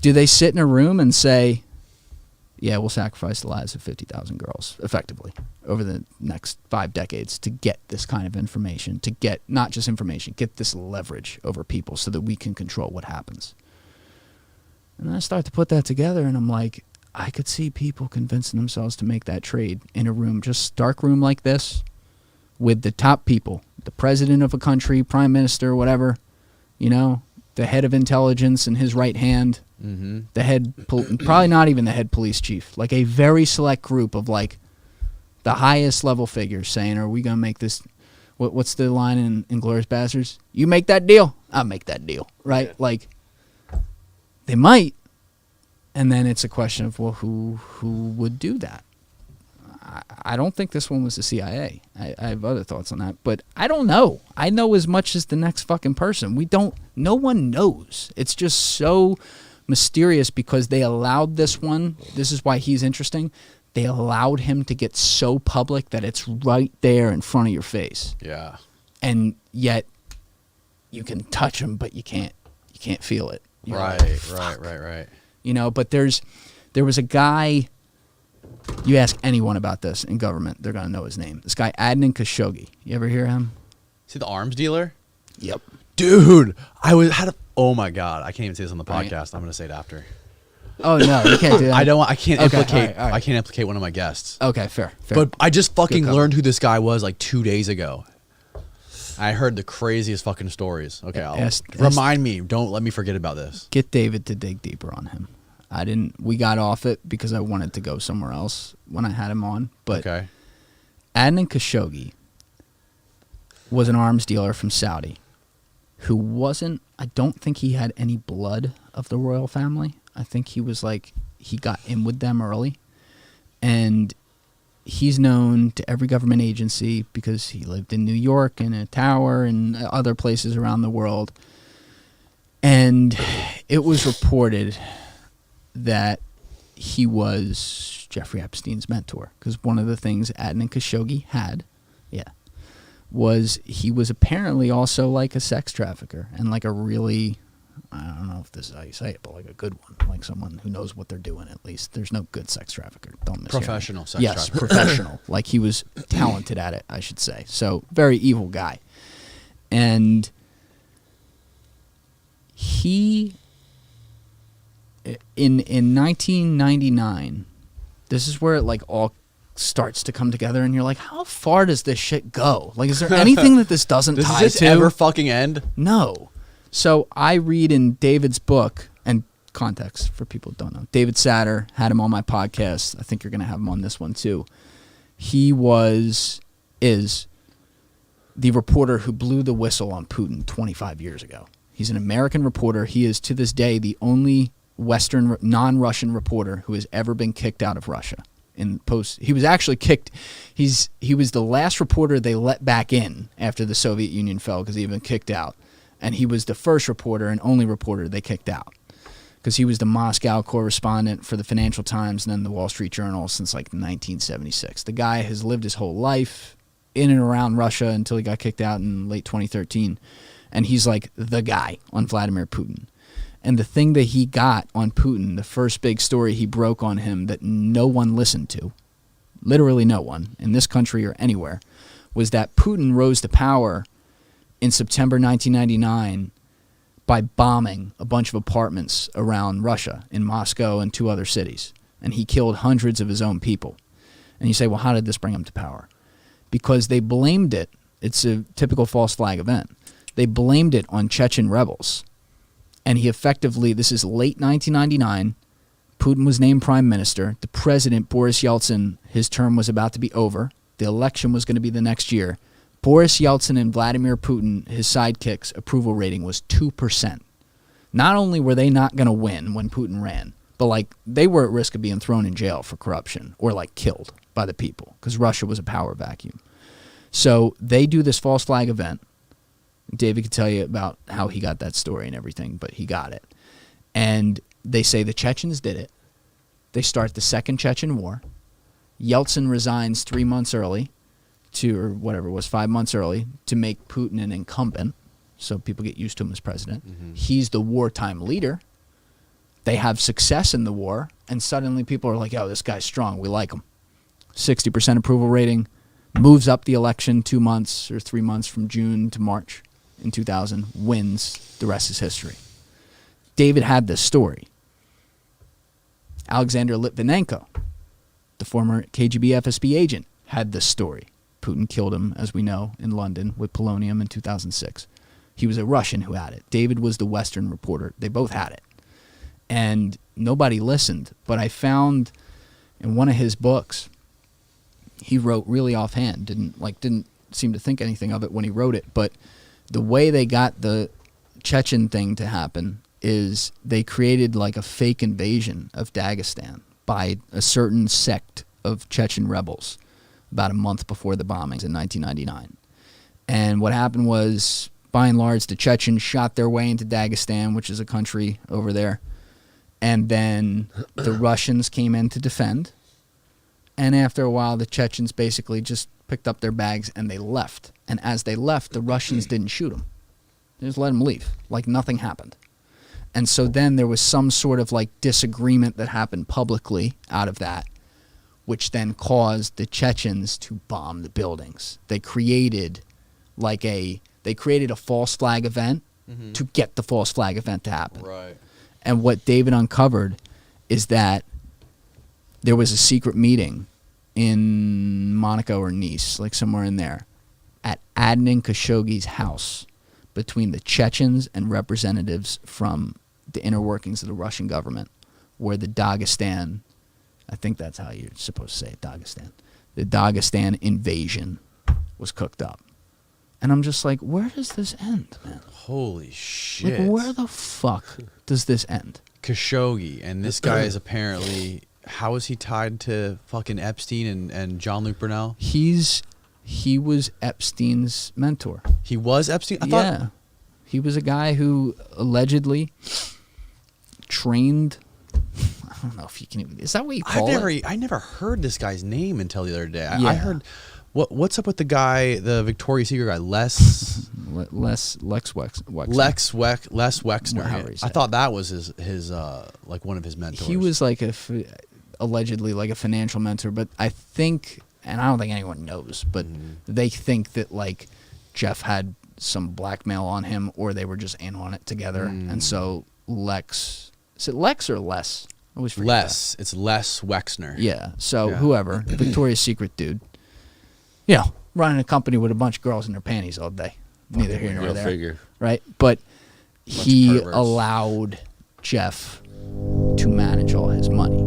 Do they sit in a room and say, yeah, we'll sacrifice the lives of 50,000 girls, effectively, over the next 5 decades to get this kind of information, to get not just information, get this leverage over people so that we can control what happens? And then I start to put that together, and I'm like, I could see people convincing themselves to make that trade in a room, just dark room like this, with the top people, the president of a country, prime minister, whatever, you know, the head of intelligence and his right hand, the head, probably not even the head police chief, like a very select group of like the highest level figures saying, are we going to make this, what's the line in Inglourious Basterds? You make that deal, I'll make that deal, right? Yeah. Like, they might, and then it's a question of, well, who would do that? I don't think this one was the CIA. I have other thoughts on that, but I don't know. I know as much as the next fucking person. No one knows. It's just so mysterious because they allowed this one. This is why he's interesting. They allowed him to get so public that it's right there in front of your face. Yeah. And yet you can touch him, but you can't feel it. You're right. You know, but there was a guy. You ask anyone about this in government, they're going to know his name. This guy, Adnan Khashoggi. You ever hear him? Is he the arms dealer? Yep. Dude, oh my God. I can't even say this on the podcast. Right. I'm going to say it after. Oh, no, you can't do that. I can't implicate. All right. I can't implicate one of my guests. Okay, fair. But I just fucking learned who this guy was like 2 days ago. I heard the craziest fucking stories. Okay, remind me. Don't let me forget about this. Get David to dig deeper on him. We got off it because I wanted to go somewhere else when I had him on. But okay. Adnan Khashoggi was an arms dealer from Saudi who I don't think he had any blood of the royal family. I think he was he got in with them early. And he's known to every government agency because he lived in New York in a tower and other places around the world. And it was reported that he was Jeffrey Epstein's mentor, because one of the things Adnan Khashoggi had, was he was apparently also like a sex trafficker and like a really, I don't know if this is how you say it, but like a good one, like someone who knows what they're doing at least. There's no good sex trafficker. Don't miss professional sex trafficker. Yes, professional. Like he was talented at it, I should say. So very evil guy. And he... In 1999, this is where it like all starts to come together, and you're like, how far does this shit go? Like, is there anything that this doesn't tie to? Does this ever fucking end? No. So I read in David's book, and context for people who don't know, David Satter had him on my podcast. I think you're going to have him on this one too. He is the reporter who blew the whistle on Putin 25 years ago. He's an American reporter. He is to this day the only Western non-Russian reporter who has ever been kicked out of Russia. He was actually kicked. He was the last reporter they let back in after the Soviet Union fell because he had been kicked out, and he was the first reporter and only reporter they kicked out because he was the Moscow correspondent for the Financial Times and then the Wall Street Journal since like 1976. The guy has lived his whole life in and around Russia until he got kicked out in late 2013, and he's like the guy on Vladimir Putin. And the thing that he got on Putin, the first big story he broke on him that no one listened to, literally no one, in this country or anywhere, was that Putin rose to power in September 1999 by bombing a bunch of apartments around Russia, in Moscow and 2 other cities. And he killed hundreds of his own people. And you say, well, how did this bring him to power? Because they blamed it. It's a typical false flag event. They blamed it on Chechen rebels. And he effectively, this is late 1999, Putin was named prime minister. The president, Boris Yeltsin, his term was about to be over. The election was going to be the next year. Boris Yeltsin and Vladimir Putin, his sidekick's approval rating was 2%. Not only were they not going to win when Putin ran, but like they were at risk of being thrown in jail for corruption or like killed by the people because Russia was a power vacuum. So they do this false flag event. David could tell you about how he got that story and everything, but he got it. And they say the Chechens did it. They start the Second Chechen War. Yeltsin resigns 3 months early or whatever it was, 5 months early to make Putin an incumbent so people get used to him as president. Mm-hmm. He's the wartime leader. They have success in the war, and suddenly people are like, "Yo, this guy's strong. We like him." 60% approval rating, moves up the election 2 months or 3 months from June to March in 2000, wins. The rest is history. David had this story. Alexander Litvinenko, the former KGB FSB agent, had this story. Putin killed him, as we know, in London with polonium in 2006. He was a Russian who had it. David was the Western reporter. They both had it. And nobody listened. But I found in one of his books, he wrote really offhand, didn't seem to think anything of it when he wrote it, but the way they got the Chechen thing to happen is they created like a fake invasion of Dagestan by a certain sect of Chechen rebels about a month before the bombings in 1999. And what happened was, by and large, the Chechens shot their way into Dagestan, which is a country over there, and then the Russians came in to defend. And after a while, the Chechens basically just picked up their bags and they left. And as they left, the Russians didn't shoot them. They just let them leave, like nothing happened. And so then there was some sort of like disagreement that happened publicly out of that, which then caused the Chechens to bomb the buildings. They created a false flag event to get the false flag event to happen. Right. And what David uncovered is that there was a secret meeting in Monaco or Nice, like somewhere in there, at Adnan Khashoggi's house between the Chechens and representatives from the inner workings of the Russian government, where the Dagestan, I think that's how you're supposed to say it, Dagestan, the Dagestan invasion was cooked up. And I'm just like, where does this end, man? Holy shit. Like, where the fuck does this end? Khashoggi, and this guy is apparently, how is he tied to fucking Epstein and Jean-Luc Brunel? He was Epstein's mentor. He was Epstein? Yeah. He was a guy who allegedly trained, I don't know if you can even, is that what you call it? I never heard this guy's name until the other day. Yeah. I heard, what's up with the guy, the Victoria's Secret guy, Lex Wexner. I thought that was his like one of his mentors. He was like allegedly like a financial mentor, but I think, and I don't think anyone knows, but they think that like Jeff had some blackmail on him, or they were just in on it together. And so Lex, is it Lex or Les? I always forget Les. that. It's Les Wexner. Yeah. So whoever, Victoria's Secret dude, you know, running a company with a bunch of girls in their panties all day. Neither here nor there. Figure. Right? But he allowed Jeff to manage all his money.